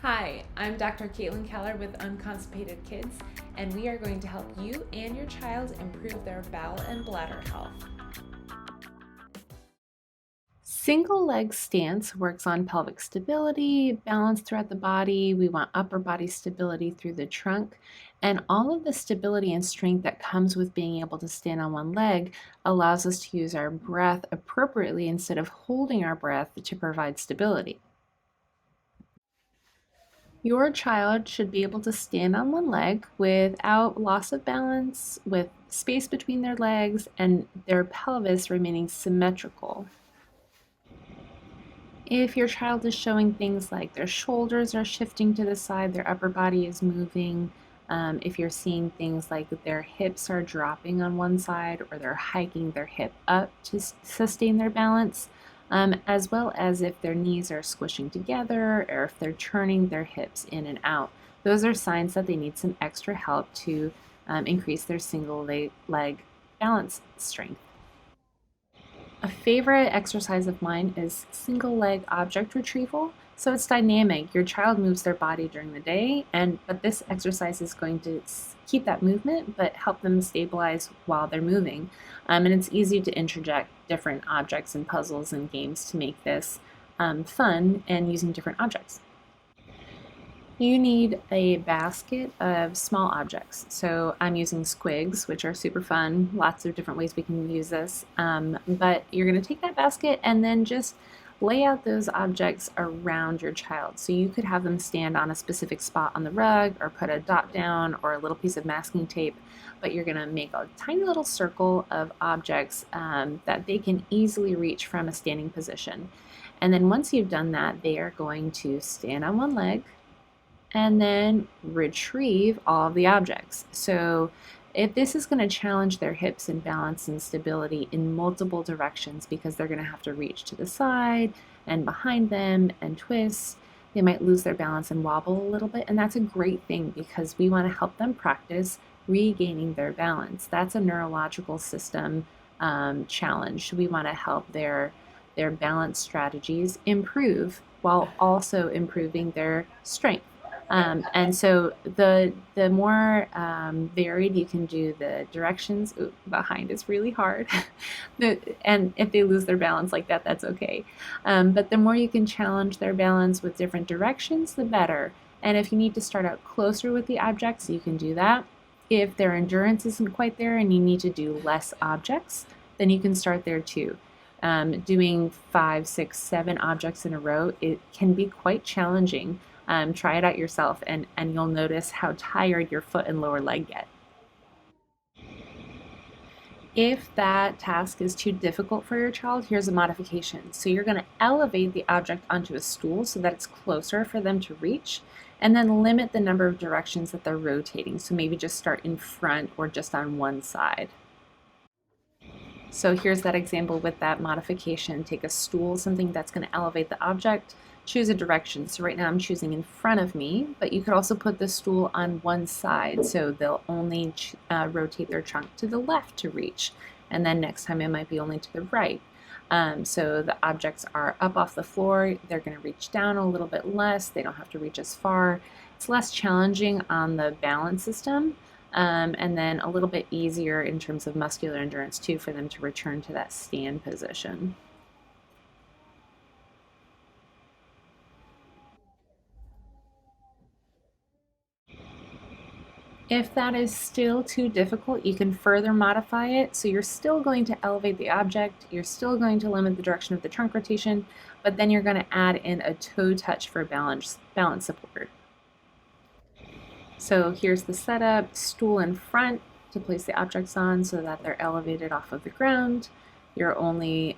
Hi, I'm Dr. Caitlin Keller with Unconstipated Kids, and we are going to help you and your child improve their bowel and bladder health. Single leg stance works on pelvic stability, balance throughout the body. We want upper body stability through the trunk, and all of the stability and strength that comes with being able to stand on one leg allows us to use our breath appropriately instead of holding our breath to provide stability. Your child should be able to stand on one leg without loss of balance, with space between their legs, and their pelvis remaining symmetrical. If your child is showing things like their shoulders are shifting to the side, their upper body is moving, if you're seeing things like their hips are dropping on one side or they're hiking their hip up to sustain their balance, as well as if their knees are squishing together or if they're turning their hips in and out. Those are signs that they need some extra help to increase their single leg balance strength. A favorite exercise of mine is single leg object retrieval. So it's dynamic. Your child moves their body during the day, but this exercise is going to keep that movement but help them stabilize while they're moving. And it's easy to interject different objects and puzzles and games to make this fun and using different objects. You need a basket of small objects. So I'm using squigs, which are super fun. Lots of different ways we can use this. But you're going to take that basket and then just lay out those objects around your child. So you could have them stand on a specific spot on the rug or put a dot down or a little piece of masking tape, but you're going to make a tiny little circle of objects that they can easily reach from a standing position. And then once you've done that, they are going to stand on one leg and then retrieve all of the objects. So if this is going to challenge their hips and balance and stability in multiple directions because they're going to have to reach to the side and behind them and twist, they might lose their balance and wobble a little bit. And that's a great thing because we want to help them practice regaining their balance. That's a neurological system challenge. We want to help their balance strategies improve while also improving their strength. And so the more varied you can do the directions, behind is really hard. And if they lose their balance like that, that's okay. But the more you can challenge their balance with different directions, the better. And if you need to start out closer with the objects, you can do that. If their endurance isn't quite there and you need to do less objects, then you can start there too. Doing 5, 6, 7 objects in a row, it can be quite challenging. Try it out yourself and you'll notice how tired your foot and lower leg get. If that task is too difficult for your child, here's a modification. So you're going to elevate the object onto a stool so that it's closer for them to reach, and then limit the number of directions that they're rotating. So maybe just start in front or just on one side. So here's that example with that modification. Take a stool, something that's going to elevate the object, choose a direction. So right now I'm choosing in front of me, but you could also put the stool on one side so they'll only rotate their trunk to the left to reach. And then next time it might be only to the right. So the objects are up off the floor, they're going to reach down a little bit less, they don't have to reach as far. It's less challenging on the balance system. And then a little bit easier in terms of muscular endurance too for them to return to that stand position. If that is still too difficult, you can further modify it. So you're still going to elevate the object, you're still going to limit the direction of the trunk rotation, but then you're going to add in a toe touch for balance support. So here's the setup, stool in front to place the objects on so that they're elevated off of the ground. You're only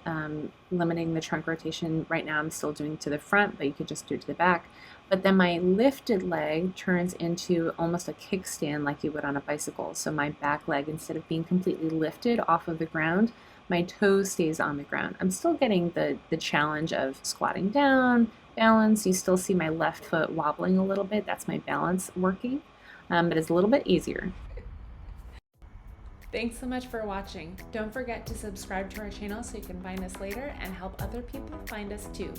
limiting the trunk rotation. Right now I'm still doing to the front, but you could just do it to the back. But then my lifted leg turns into almost a kickstand like you would on a bicycle. So my back leg, instead of being completely lifted off of the ground, my toe stays on the ground. I'm still getting the challenge of squatting down, balance. You still see my left foot wobbling a little bit. That's my balance working, but it's a little bit easier. Thanks so much for watching. Don't forget to subscribe to our channel so you can find us later and help other people find us too.